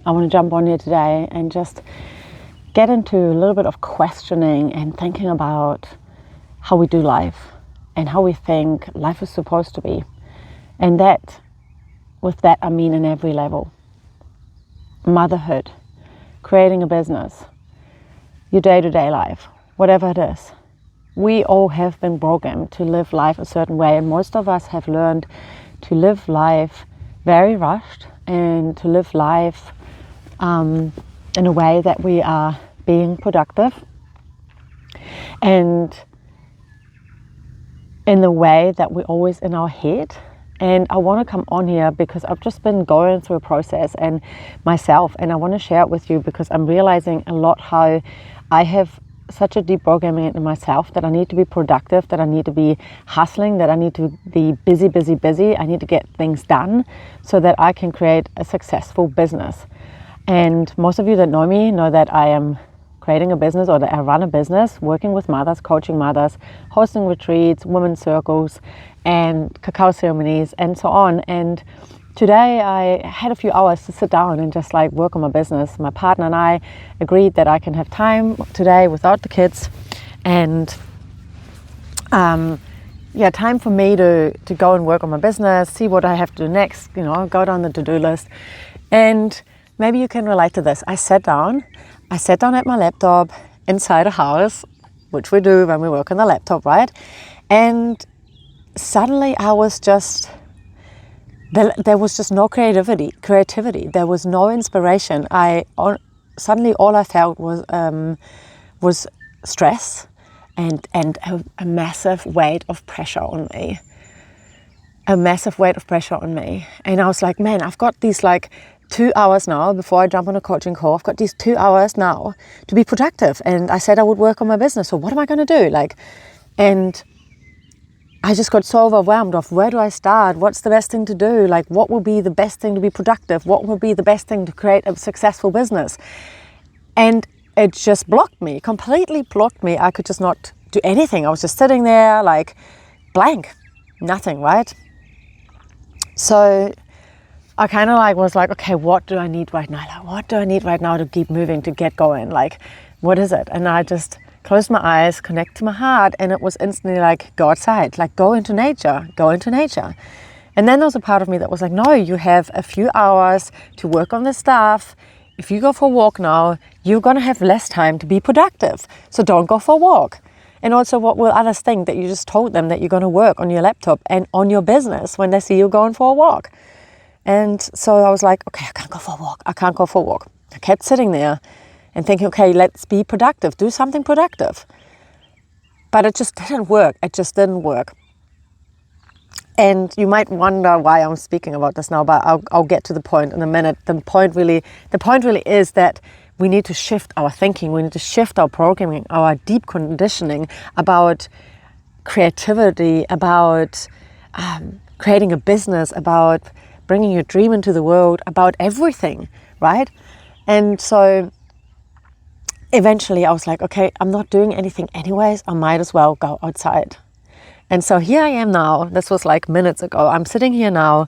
I want to jump on here today and just get into a little bit of questioning and thinking about how we do life and how we think life is supposed to be. And with that, I mean in every level. Motherhood, creating a business, your day-to-day life, whatever it is. We all have been programmed to live life a certain way, and most of us have learned to live life very rushed and to live life in a way that we are being productive and in the way that we're always in our head. And I want to come on here because I've just been going through a process and myself, and I want to share it with you because I'm realizing a lot how I have such a deep programming into myself that I need to be productive, that I need to be hustling, that I need to be busy. I need to get things done so that I can create a successful business. And most of you that know me know that I am creating a business, or that I run a business, working with mothers, coaching mothers, hosting retreats, women's circles, and cacao ceremonies, and so on. And today I had a few hours to sit down and just work on my business. My partner and I agreed that I can have time today without the kids, and time for me to go and work on my business, see what I have to do next, go down the to-do list. And maybe you can relate to this. I sat down at my laptop inside a house, which we do when we work on the laptop, right? And suddenly there was just no creativity. There was no inspiration. Suddenly all I felt was stress and a massive weight of pressure on me. And I was like, man, I've got these 2 hours now before I jump on a coaching call. I've got these 2 hours now to be productive. And I said I would work on my business. So what am I going to do? And I just got so overwhelmed of where do I start? What's the best thing to do? What will be the best thing to be productive? What will be the best thing to create a successful business? And it just completely blocked me. I could just not do anything. I was just sitting there blank, nothing, right? So I kind of was okay, what do I need right now? What do I need right now to keep moving, to get going? What is it? And I just closed my eyes, connect to my heart, and it was instantly go outside, go into nature. And then there was a part of me that was no, you have a few hours to work on this stuff. If you go for a walk now, you're going to have less time to be productive. So don't go for a walk. And also, what will others think that you just told them that you're going to work on your laptop and on your business when they see you going for a walk? And so I was okay, I can't go for a walk. I kept sitting there and thinking, okay, let's be productive, do something productive. But it just didn't work. And you might wonder why I'm speaking about this now, but I'll get to the point in a minute. The point really is that we need to shift our thinking. We need to shift our programming, our deep conditioning about creativity, about creating a business, about bringing your dream into the world, about everything, right? And so eventually I was okay, I'm not doing anything anyways. I might as well go outside. And so here I am now. This was minutes ago. I'm sitting here now,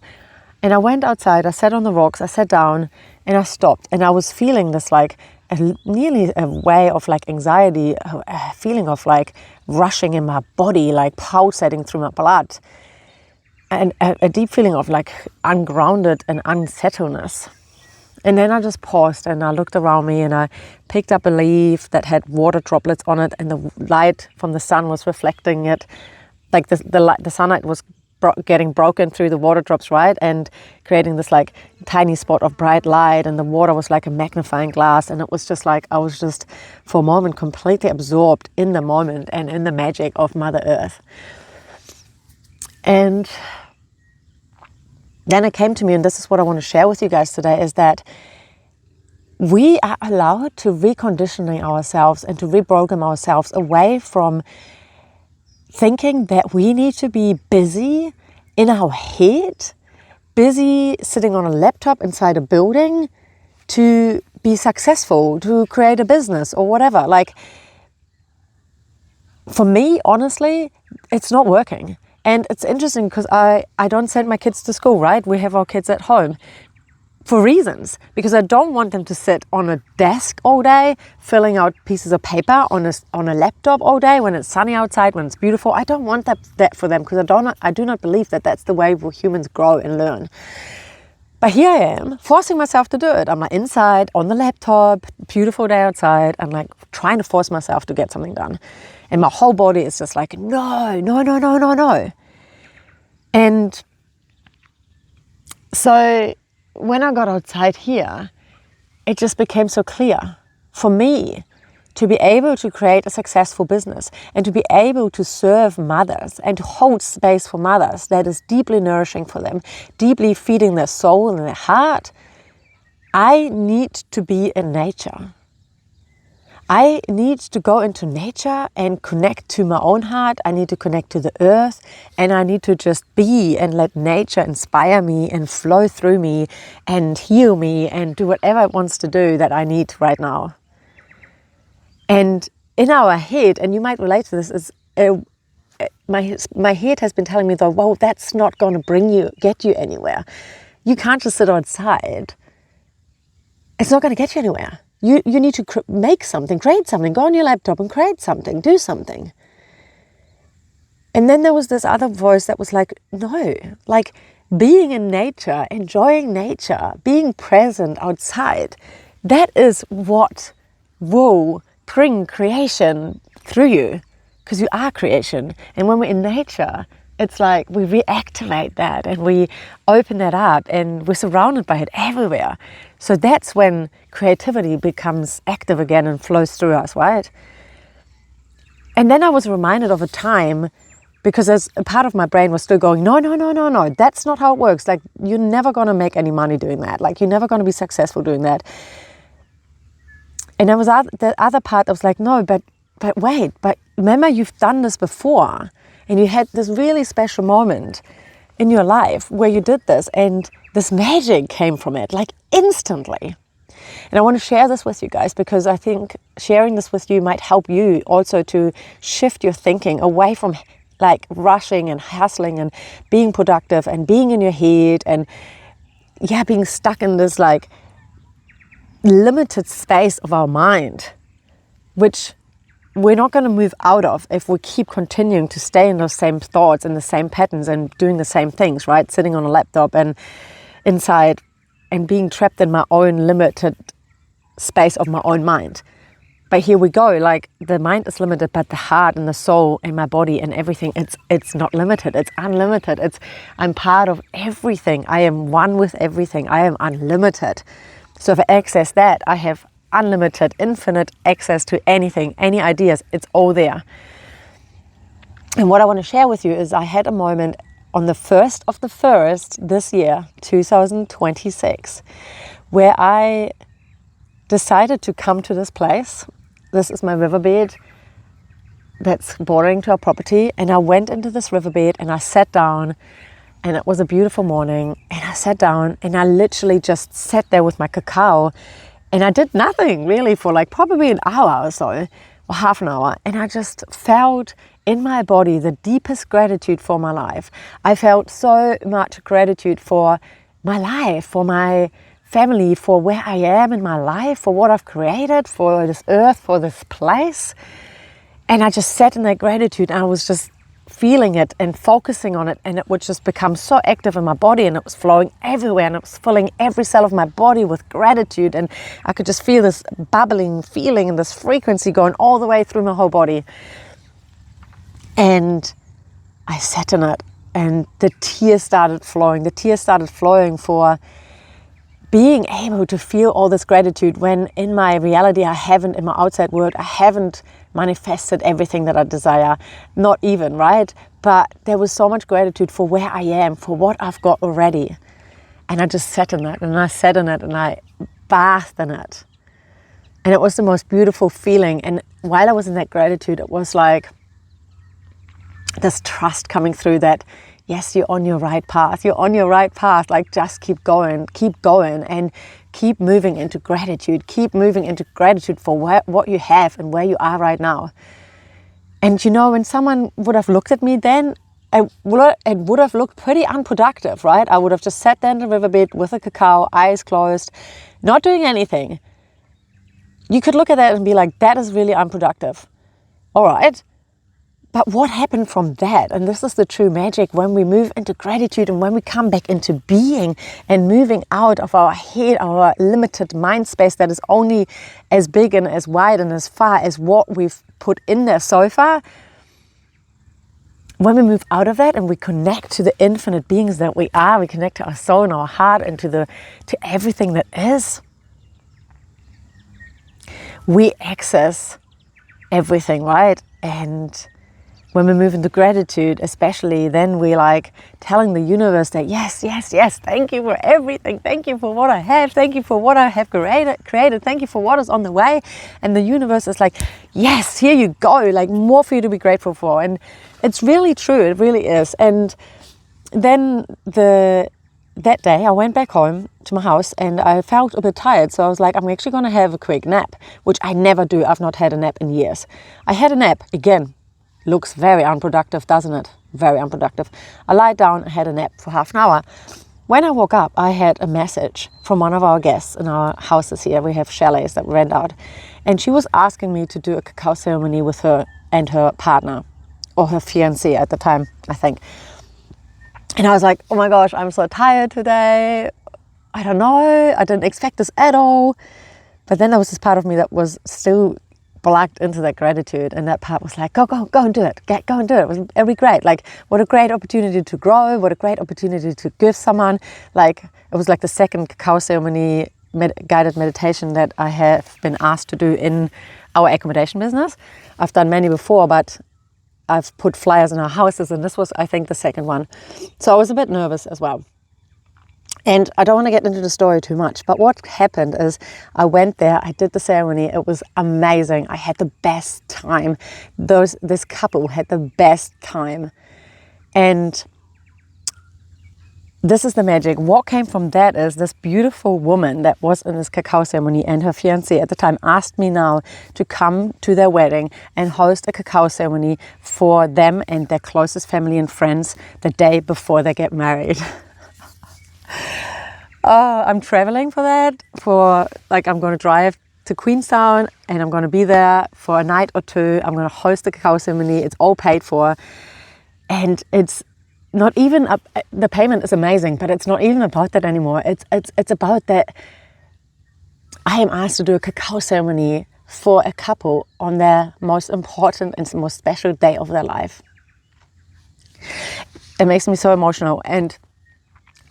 and I went outside. I sat on the rocks. I sat down, and I stopped. And I was feeling this nearly a way of anxiety, a feeling of rushing in my body, pulsating through my blood, and a deep feeling of ungrounded and unsettledness. And then I just paused and I looked around me and I picked up a leaf that had water droplets on it, and the light from the sun was reflecting it. The sunlight was getting broken through the water drops, right? And creating this tiny spot of bright light, and the water was like a magnifying glass. And it was just I was just for a moment completely absorbed in the moment and in the magic of Mother Earth. And then it came to me, and this is what I want to share with you guys today, is that we are allowed to reconditioning ourselves and to reprogram ourselves away from thinking that we need to be busy in our head, busy sitting on a laptop inside a building to be successful, to create a business or whatever. For me, honestly, it's not working. And it's interesting because I don't send my kids to school, right? We have our kids at home. for reasons, because I don't want them to sit on a desk all day, filling out pieces of paper on a laptop all day when it's sunny outside, when it's beautiful. I don't want that for them, because I do not believe that that's the way humans grow and learn. But here I am, forcing myself to do it. I'm like inside, on the laptop, beautiful day outside. I'm like trying to force myself to get something done. And my whole body is just like, no, no, no, no, no, no. And so when I got outside here, it just became so clear for me to be able to create a successful business and to be able to serve mothers and to hold space for mothers that is deeply nourishing for them, deeply feeding their soul and their heart. I need to be in nature. I need to go into nature and connect to my own heart. I need to connect to the earth, and I need to just be and let nature inspire me and flow through me and heal me and do whatever it wants to do that I need right now. And in our head, and you might relate to this, is my head has been telling me though, well, that's not going to get you anywhere. You can't just sit outside. It's not going to get you anywhere. You need to make something, create something, go on your laptop and create something, do something. And then there was this other voice that was like, no, like being in nature, enjoying nature, being present outside, that is what will bring creation through you, because you are creation. And when we're in nature, it's like we reactivate that and we open that up and we're surrounded by it everywhere. So that's when creativity becomes active again and flows through us, right? And then I was reminded of a time, because as a part of my brain was still going, no, no, no, no, no, that's not how it works. Like, you're never going to make any money doing that. Like, you're never going to be successful doing that. And there was the other part that was like, no, but wait, but remember, you've done this before. And you had this really special moment in your life where you did this and this magic came from it, like instantly. And I want to share this with you guys, because I think sharing this with you might help you also to shift your thinking away from like rushing and hustling and being productive and being in your head and being stuck in this like limited space of our mind, which we're not going to move out of if we keep continuing to stay in those same thoughts and the same patterns and doing the same things, right? Sitting on a laptop and inside and being trapped in my own limited space of my own mind. But here we go, like the mind is limited, but the heart and the soul and my body and everything, it's not limited, it's unlimited. I'm part of everything. I am one with everything. I am unlimited. So if I access that, I have unlimited, infinite access to anything, any ideas, it's all there. And what I want to share with you is I had a moment on the 1st of the 1st this year, 2026, where I decided to come to this place. This is my riverbed that's bordering to our property. And I went into this riverbed and I sat down, and it was a beautiful morning. And I sat down and I literally just sat there with my cacao. And I did nothing really for like probably an hour or so, or half an hour. And I just felt in my body the deepest gratitude for my life. I felt so much gratitude for my life, for my family, for where I am in my life, for what I've created, for this earth, for this place. And I just sat in that gratitude, and I was just feeling it and focusing on it, and it would just become so active in my body, and it was flowing everywhere, and it was filling every cell of my body with gratitude, and I could just feel this bubbling feeling and this frequency going all the way through my whole body. And I sat in it, and the tears started flowing. The tears started flowing for being able to feel all this gratitude when in my reality in my outside world, I haven't manifested everything that I desire, not even, right? But there was so much gratitude for where I am, for what I've got already. And I just sat in it, and I sat in it, and I bathed in it. And it was the most beautiful feeling. And while I was in that gratitude, it was like this trust coming through that, yes, you're on your right path. You're on your right path. Like, just keep going, and keep moving into gratitude. Keep moving into gratitude for what you have and where you are right now. And you know, when someone would have looked at me then, it would have looked pretty unproductive, right? I would have just sat there in the riverbed with a cacao, eyes closed, not doing anything. You could look at that and be like, that is really unproductive. All right. But what happened from that? And this is the true magic when we move into gratitude and when we come back into being and moving out of our head, our limited mind space that is only as big and as wide and as far as what we've put in there so far. When we move out of that and we connect to the infinite beings that we are, we connect to our soul and our heart and to everything that is, we access everything, right? And when we move into gratitude, especially, then we like telling the universe that yes, thank you for everything. Thank you for what I have. Thank you for what I have created. Thank you for what is on the way. And the universe is like, yes, here you go. Like more for you to be grateful for. And it's really true. It really is. And then that day I went back home to my house and I felt a bit tired. So I was like, I'm actually going to have a quick nap, which I never do. I've not had a nap in years. I had a nap again. Looks very unproductive, doesn't it? Very unproductive. I lied down, I had a nap for half an hour. When I woke up, I had a message from one of our guests in our houses here. We have chalets that we rent out. And she was asking me to do a cacao ceremony with her and her partner, or her fiancé at the time, I think. And I was like, oh my gosh, I'm so tired today. I don't know. I didn't expect this at all. But then there was this part of me that was still plugged into that gratitude, and that part was like, go and do it. Go and do it. It'll be great. Like, what a great opportunity to grow. What a great opportunity to give someone. Like, it was like the second cacao ceremony guided meditation that I have been asked to do in our accommodation business. I've done many before, but I've put flyers in our houses, and this was, I think, the second one. So I was a bit nervous as well. And I don't want to get into the story too much, but what happened is I went there, I did the ceremony, it was amazing. I had the best time. This couple had the best time. And this is the magic. What came from that is this beautiful woman that was in this cacao ceremony, and her fiancé at the time asked me now to come to their wedding and host a cacao ceremony for them and their closest family and friends the day before they get married. I'm traveling for that. I'm going to drive to Queenstown and I'm going to be there for a night or two. I'm going to host the cacao ceremony. It's all paid for. And it's not even, the payment is amazing, but it's not even about that anymore. It's about that I am asked to do a cacao ceremony for a couple on their most important and most special day of their life. It makes me so emotional. And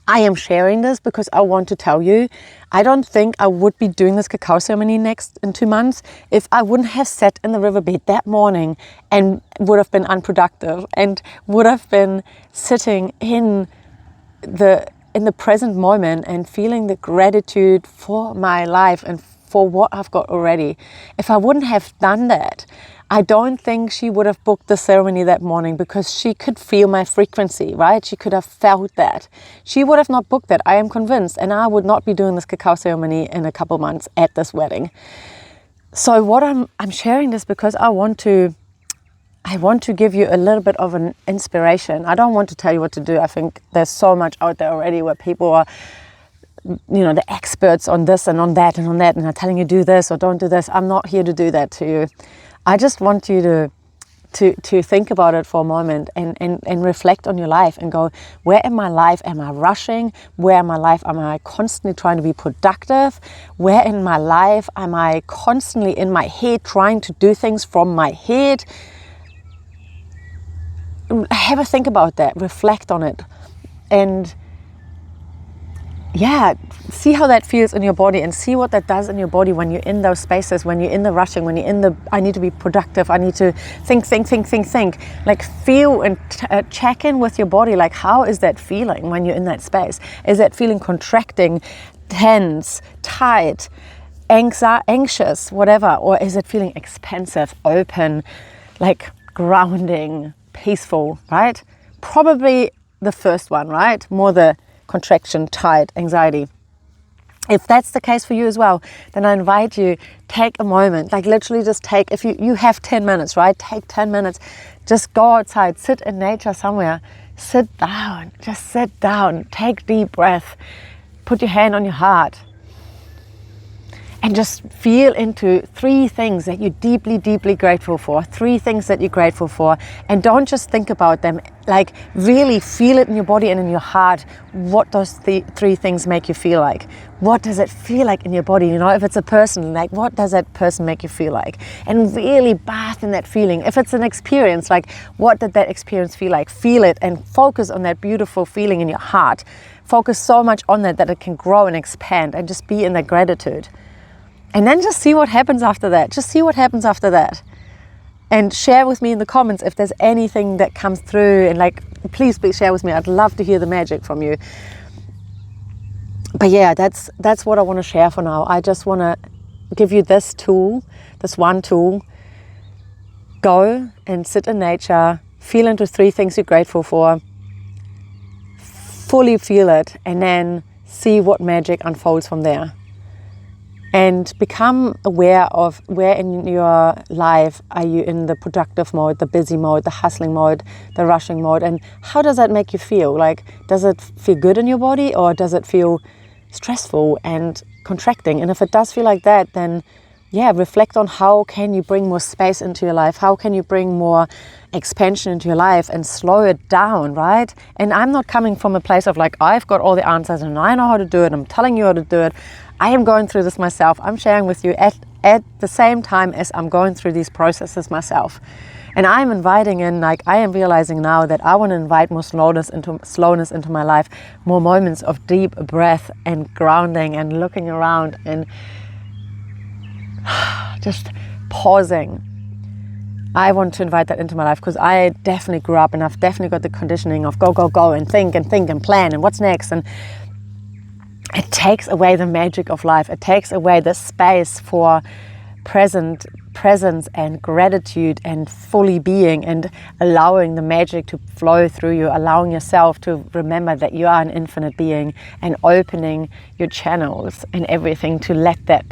I am sharing this because I want to tell you, I don't think I would be doing this cacao ceremony in 2 months if I wouldn't have sat in the riverbed that morning and would have been unproductive and would have been sitting in the present moment and feeling the gratitude for my life and for what I've got already. If I wouldn't have done that, I don't think she would have booked the ceremony that morning because she could feel my frequency, right? She could have felt that. She would have not booked that, I am convinced, and I would not be doing this cacao ceremony in a couple months at this wedding. So what I'm sharing this because I want to give you a little bit of an inspiration. I don't want to tell you what to do. I think there's so much out there already where people are, the experts on this and on that, and are telling you do this or don't do this. I'm not here to do that to you. I just want you to think about it for a moment and reflect on your life and go, where in my life am I rushing? Where in my life am I constantly trying to be productive? Where in my life am I constantly in my head trying to do things from my head? Have a think about that, reflect on it, and see how that feels in your body and see what that does in your body when you're in those spaces, when you're in the rushing, when you're in the, I need to be productive, I need to think. Like feel and check in with your body. Like, how is that feeling when you're in that space? Is that feeling contracting, tense, tight, anxious, whatever? Or is it feeling expansive, open, like grounding, peaceful, right? Probably the first one, right? More the contraction, tight, anxiety. If that's the case for you as well, then I invite you, take a moment, like literally just take, if you have 10 minutes, right? Take 10 minutes, just go outside, sit in nature somewhere, sit down, just sit down, take deep breath, put your hand on your heart, and just feel into 3 things that you're deeply, deeply grateful for. 3 things that you're grateful for. And don't just think about them. Like really feel it in your body and in your heart. What those 3 things make you feel like? What does it feel like in your body? You know, if it's a person, like what does that person make you feel like? And really bath in that feeling. If it's an experience, like what did that experience feel like? Feel it and focus on that beautiful feeling in your heart. Focus so much on that it can grow and expand, and just be in that gratitude. And then just see what happens after that. Just see what happens after that. And share with me in the comments if there's anything that comes through. And like, please share with me. I'd love to hear the magic from you. But yeah, that's what I want to share for now. I just want to give you this tool, this one tool. Go and sit in nature. Feel into 3 things you're grateful for. Fully feel it. And then see what magic unfolds from there. And become aware of where in your life are you in the productive mode, the busy mode, the hustling mode, the rushing mode, and how does that make you feel? Like, does it feel good in your body, or does it feel stressful and contracting? And if it does feel like that, then yeah, reflect on how can you bring more space into your life? How can you bring more expansion into your life and slow it down, right? And I'm not coming from a place of like, I've got all the answers and I know how to do it. I'm telling you how to do it. I am going through this myself. I'm sharing with you at the same time as I'm going through these processes myself. And I'm inviting in, like I am realizing now that I want to invite more slowness into my life, more moments of deep breath and grounding and looking around and just pausing. I want to invite that into my life because I definitely grew up and I've definitely got the conditioning of go, go, go and think and plan and what's next. And it takes away the magic of life. It takes away the space for presence and gratitude and fully being and allowing the magic to flow through you, allowing yourself to remember that you are an infinite being and opening your channels and everything to let that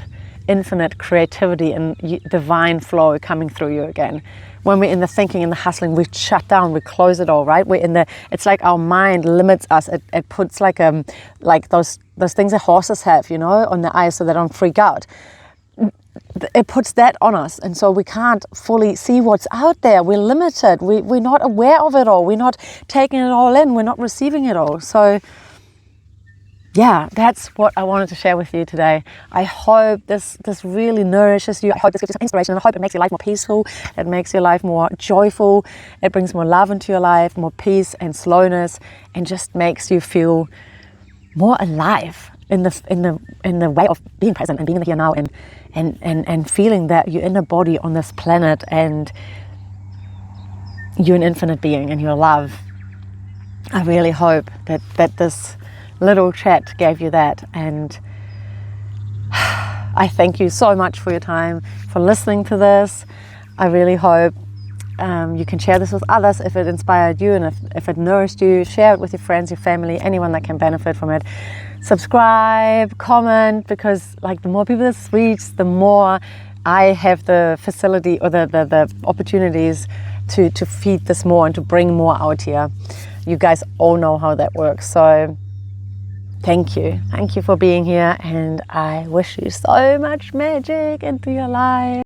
infinite creativity and divine flow coming through you again. When we're in the thinking and the hustling, we shut down, we close it all, right? We're in the, it's like our mind limits us. It puts like those things that horses have, you know, on the eyes so they don't freak out. It puts that on us, and so we can't fully see what's out there. We're limited. We're not aware of it all. We're not taking it all in. We're not receiving it all. So yeah, that's what I wanted to share with you today. I hope this really nourishes you. I hope this gives you some inspiration. And I hope it makes your life more peaceful. It makes your life more joyful. It brings more love into your life, more peace and slowness, and just makes you feel more alive in the way of being present and being in the here now and feeling that you're in a body on this planet and you're an infinite being and you're love. I really hope that this little chat gave you that, and I thank you so much for your time, for listening to this. I really hope you can share this with others if it inspired you and if it nourished you. Share it with your friends, your family, anyone that can benefit from it. Subscribe, comment, because like the more people this reaches, the more I have the facility or the opportunities to feed this more and to bring more out here. You guys all know how that works. So thank you for being here, and I wish you so much magic into your life.